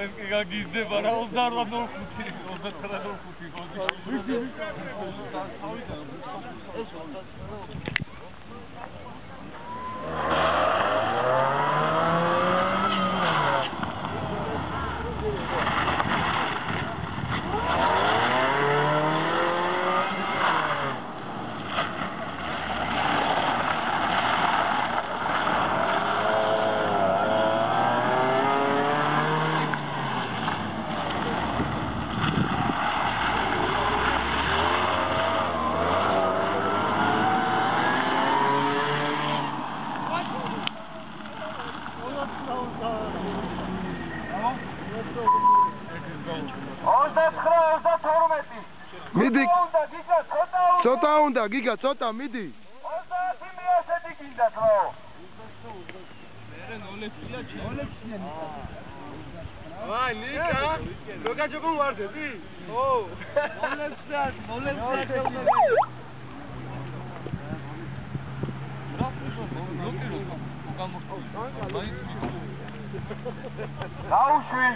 ეს კი გაგიზდება რა 28.05 29.05 მიდი ცოტა უნდა გიგა ცოტა მიდი 30 მიასეთი გინდათ რაო მერე ნოლექია ნოლექია აი ლიკა როგაჯოგონ ვარდები ო ნოლექია გაუშვი